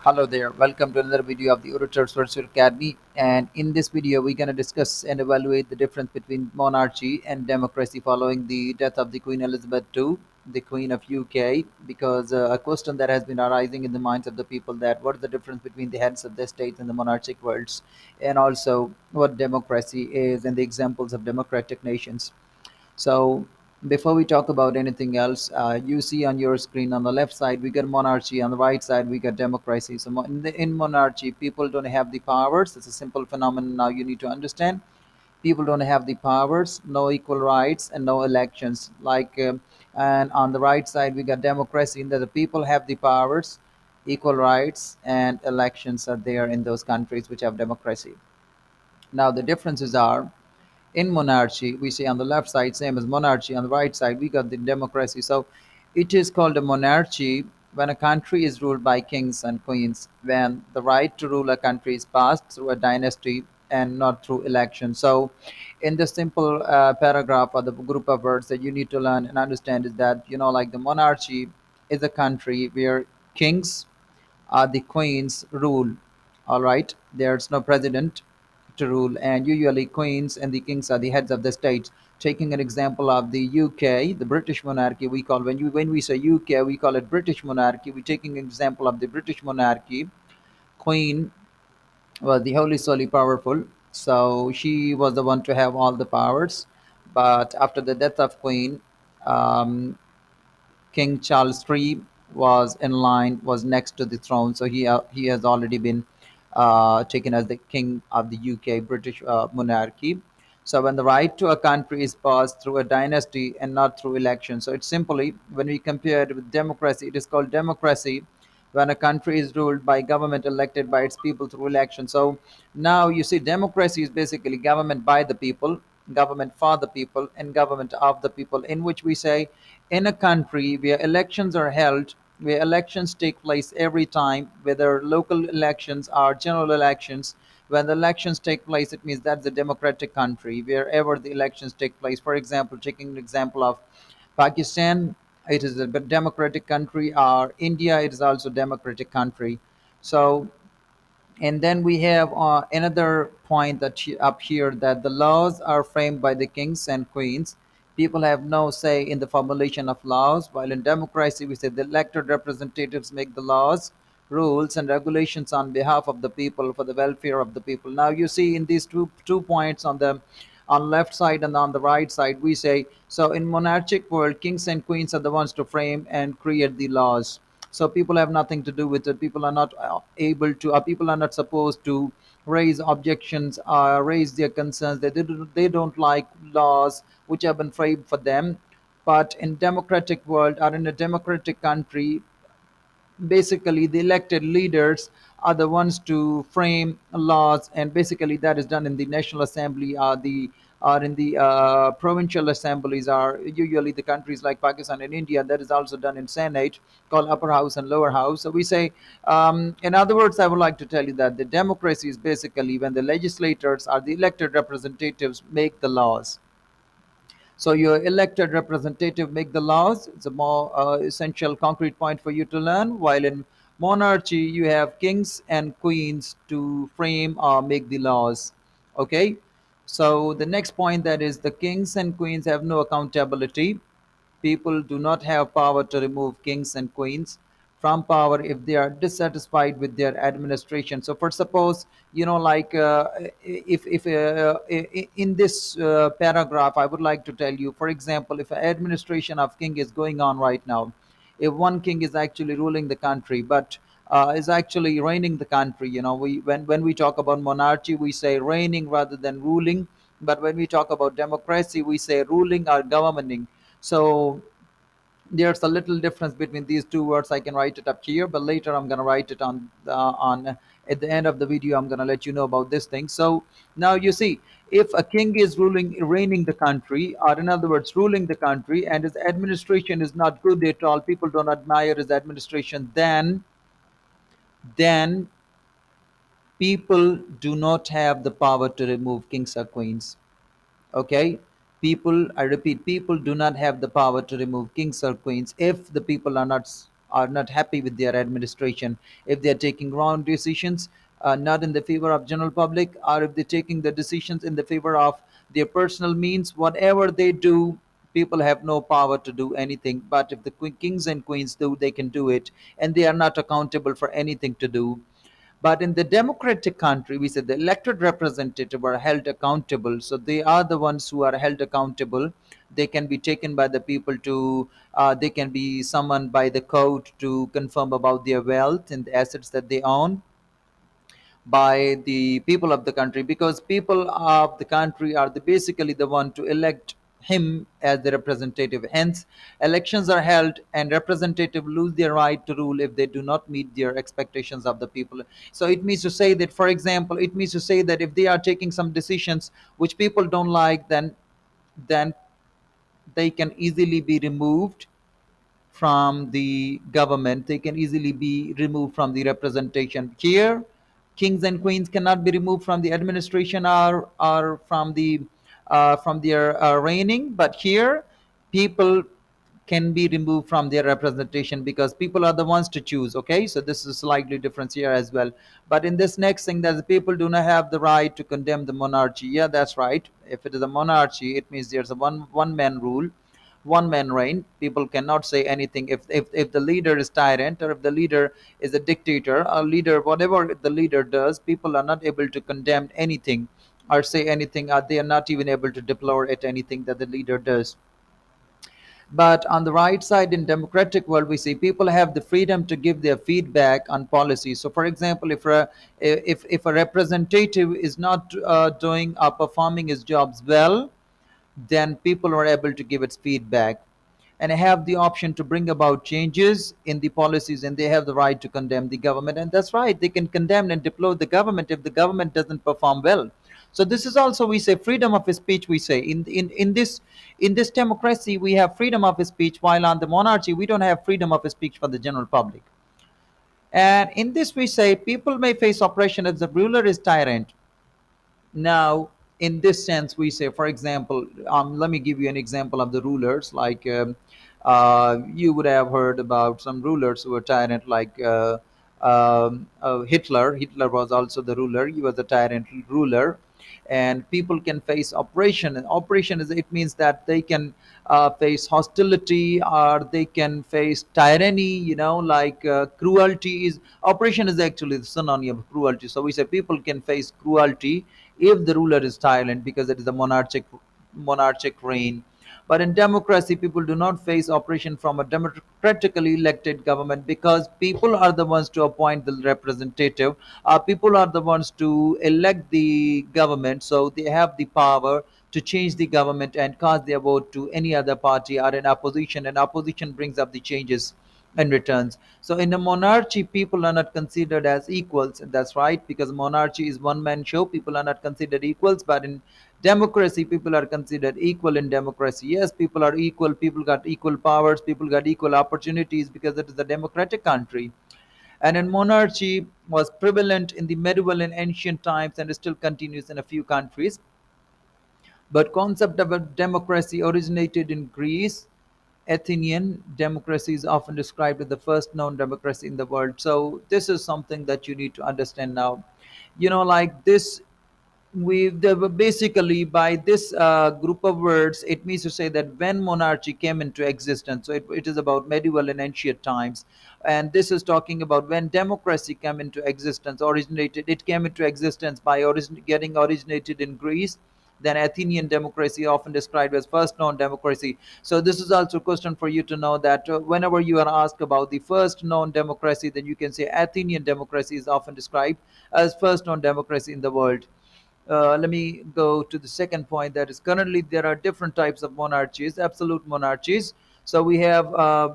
Hello there, welcome to another video of the Orators Virtual Academy. And in this video, we're going to discuss and evaluate the difference between monarchy and democracy following the death of the Queen Elizabeth II, the Queen of UK. Because a question that has been arising in the minds of the people, that what is the difference between the heads of the states and the monarchic worlds, and also what democracy is and the examples of democratic nations. So before we talk about anything else, you see on your screen on the left side we got monarchy, on the right side we got democracy. So in monarchy, people don't have the powers. It's a simple phenomenon. Now you need to understand. People don't have the powers, no equal rights, and no elections. And on the right side we got democracy, in that the people have the powers, equal rights, and elections are there in those countries which have democracy. Now the differences are, in monarchy we say on the left side same as monarchy, on the right side we got the democracy. So it is called a monarchy when a country is ruled by kings and queens, when the right to rule a country is passed through a dynasty and not through election. So in the simple paragraph or the group of words that you need to learn and understand is that, like, the monarchy is a country where kings the queens rule. All right, there's no president to rule, and usually queens and the kings are the heads of the states. Taking an example of the UK, the British monarchy, we call, when we say UK, we call it British monarchy. We're taking an example of the British monarchy. Queen was the holy solely powerful, so she was the one to have all the powers. But after the death of Queen, um, King Charles III was in line, was next to the throne, so he has already been taken as the king of the UK British monarchy. So when the right to a country is passed through a dynasty and not through election, so it's simply, when we compare it with democracy, it is called democracy when a country is ruled by government elected by its people through election. So now you see, democracy is basically government by the people, government for the people, and government of the people, in which we say, in a country where elections are held, where elections take place every time, whether local elections or general elections, when the elections take place, it means that's a democratic country wherever the elections take place. For example, taking an example of Pakistan, it is a democratic country, or India, it is also a democratic country. So, and then we have another point that up here, that the laws are framed by the kings and queens. People have no say in the formulation of laws, while in democracy we say the elected representatives make the laws, rules, and regulations on behalf of the people for the welfare of the people. Now you see in these two points on the left side and on the right side, we say, so in monarchic world, kings and queens are the ones to frame and create the laws. So people have nothing to do with it. People are not able to, people are not supposed to raise objections, raise their concerns. They don't like laws which have been framed for them. But in democratic world, or in a democratic country, basically the elected leaders are the ones to frame laws, and basically that is done in the national assembly, or in the provincial assemblies, are usually the countries like Pakistan and India, that is also done in senate, called upper house and lower house. So we say, in other words, I would like to tell you that the democracy is basically when the legislators or the elected representatives make the laws. So your elected representative make the laws. It's a more essential concrete point for you to learn. While in monarchy, you have kings and queens to frame or make the laws. Okay. So the next point, that is, the kings and queens have no accountability. People do not have power to remove kings and queens from power if they are dissatisfied with their administration. So, for suppose, if in this paragraph, I would like to tell you, for example, if an administration of king is going on right now, if one king is actually ruling the country, but is actually reigning the country, we when we talk about monarchy, we say reigning rather than ruling. But when we talk about democracy, we say ruling or governing. So there's a little difference between these two words. I can write it up here, but later I'm going to write it on at the end of the video. I'm going to let you know about this thing. So now you see, if a king is reigning the country, or in other words, ruling the country, and his administration is not good at all, people don't admire his administration, then people do not have the power to remove kings or queens. Okay, people, I repeat, people do not have the power to remove kings or queens if the people are not are not happy with their administration, if they are taking wrong decisions, not in the favor of general public, or if they're taking the decisions in the favor of their personal means, whatever they do, people have no power to do anything. But if the kings and queens do, they can do it, and they are not accountable for anything to do. But in the democratic country, we said the elected representative are held accountable. So they are the ones who are held accountable. They can be taken by the people to, they can be summoned by the court to confirm about their wealth and the assets that they own by the people of the country, because people of the country are basically the one to elect him as the representative. Hence, elections are held and representatives lose their right to rule if they do not meet their expectations of the people. So it means to say that, for example, it means to say that if they are taking some decisions which people don't like, then they can easily be removed from the government. They can easily be removed from the representation. Here, kings and queens cannot be removed from the administration, or from their reigning. But here, people can be removed from their representation, because people are the ones to choose. Okay, so this is slightly different here as well. But in this next thing, that the people do not have the right to condemn the monarchy. Yeah, that's right. If it is a monarchy, it means there's a one man rule, one man reign. People cannot say anything. If the leader is tyrant, or if the leader is a dictator, a leader, whatever the leader does, people are not able to condemn anything or say anything. They are not even able to deplore at anything that the leader does. But on the right side, in democratic world, we see people have the freedom to give their feedback on policies. So for example, if a representative is not doing or performing his jobs well, then people are able to give its feedback and have the option to bring about changes in the policies, and they have the right to condemn the government. And that's right, they can condemn and deplore the government if the government doesn't perform well. So this is also, we say, freedom of speech. We say in this democracy we have freedom of speech, while on the monarchy we don't have freedom of speech for the general public. And in this we say people may face oppression if the ruler is tyrant. Now, in this sense, we say, for example, let me give you an example of the rulers. Like, you would have heard about some rulers who were tyrant, like Hitler. Hitler was also the ruler. He was a tyrant ruler, and people can face oppression. And oppression is, it means that they can face hostility, or they can face tyranny. Like cruelty is, oppression is actually the synonym of cruelty. So we say people can face cruelty if the ruler is tyrant, because it is a monarchic reign. But in democracy, people do not face oppression from a democratically elected government, because people are the ones to appoint the representative. People are the ones to elect the government, so they have the power to change the government and cast their vote to any other party or an opposition, and opposition brings up the changes and returns. So in a monarchy, people are not considered as equals. That's right, because monarchy is one man show. People are not considered equals. But in democracy, people are considered equal in democracy. Yes, people are equal. People got equal powers. People got equal opportunities, because it is a democratic country. And in monarchy was prevalent in the medieval and ancient times, and still continues in a few countries. But concept of a democracy originated in Greece. Athenian democracy is often described as the first known democracy in the world. So this is something that you need to understand now. Like this, basically by this group of words, it means to say that when monarchy came into existence, so it is about medieval and ancient times. And this is talking about when democracy came into existence, it came into existence by getting originated in Greece. Then Athenian democracy, often described as first known democracy. So this is also a question for you to know, that whenever you are asked about the first known democracy, then you can say Athenian democracy is often described as first known democracy in the world. Let me go to the second point, that is, currently there are different types of monarchies. Absolute monarchies. So we have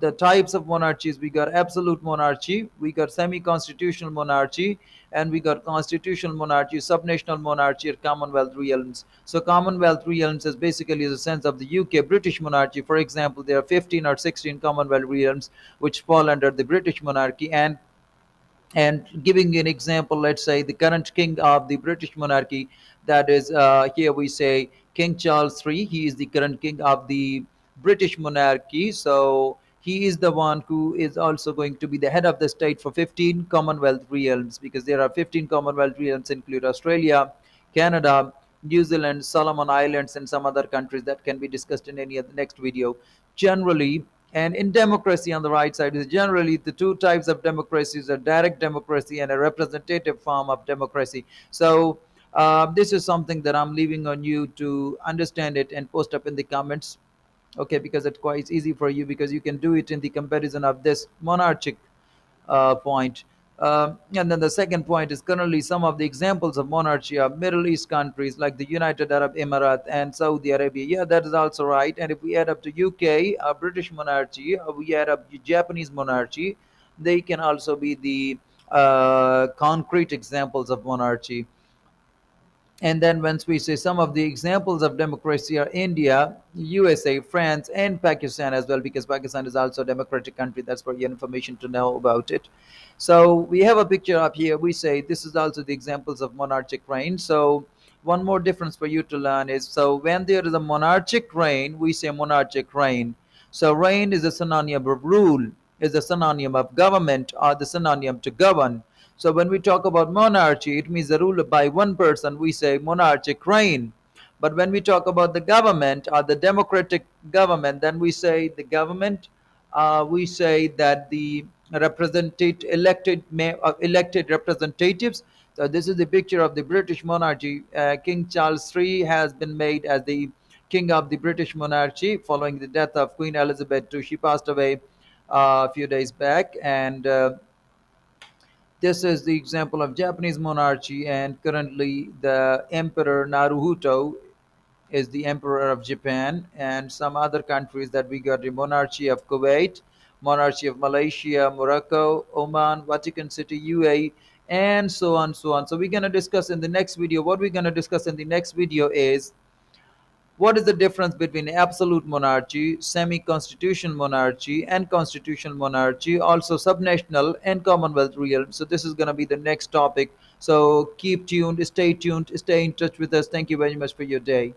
the types of monarchies. We got absolute monarchy, we got semi-constitutional monarchy, and we got constitutional monarchy, subnational monarchy, or Commonwealth realms. So Commonwealth realms is basically the sense of the UK British monarchy. For example, there are 15 or 16 Commonwealth realms which fall under the British monarchy. And giving you an example, let's say the current king of the British monarchy, that is, here we say King Charles III. He is the current king of the British monarchy. So He is the one who is also going to be the head of the state for 15 Commonwealth realms, because there are 15 Commonwealth realms include Australia, Canada, New Zealand, Solomon Islands, and some other countries that can be discussed in any of the next video. Generally, and in democracy on the right side is generally the two types of democracies: a direct democracy and a representative form of democracy. So this is something that I'm leaving on you to understand it and post up in the comments. Okay, because it's quite easy for you, because you can do it in the comparison of this monarchic point. And then the second point is currently some of the examples of monarchy are Middle East countries like the United Arab Emirates and Saudi Arabia. Yeah, that is also right. And if we add up to UK, British monarchy, we add up Japanese monarchy, they can also be the concrete examples of monarchy. And then once we say some of the examples of democracy are India, USA, France, and Pakistan as well, because Pakistan is also a democratic country. That's for your information to know about it. So we have a picture up here. We say this is also the examples of monarchic reign. So one more difference for you to learn is, so when there is a monarchic reign, we say monarchic reign. So reign is a synonym of rule, is a synonym of government, or the synonym to govern. So when we talk about monarchy, it means the rule by one person. We say monarchic reign. But when we talk about the government or the democratic government, then we say the government. We say that the represented elected representatives. So this is the picture of the British monarchy. King Charles III has been made as the king of the British monarchy following the death of Queen Elizabeth II. She passed away a few days back, and this is the example of Japanese monarchy, and currently the Emperor Naruhito is the Emperor of Japan, and some other countries that we got: the Monarchy of Kuwait, Monarchy of Malaysia, Morocco, Oman, Vatican City, UAE, and so on, so on. So we're gonna discuss in the next video. What we're gonna discuss in the next video is what is the difference between absolute monarchy, semi-constitutional monarchy, and constitutional monarchy, also subnational and Commonwealth realm? So this is going to be the next topic. So keep tuned, stay in touch with us. Thank you very much for your day.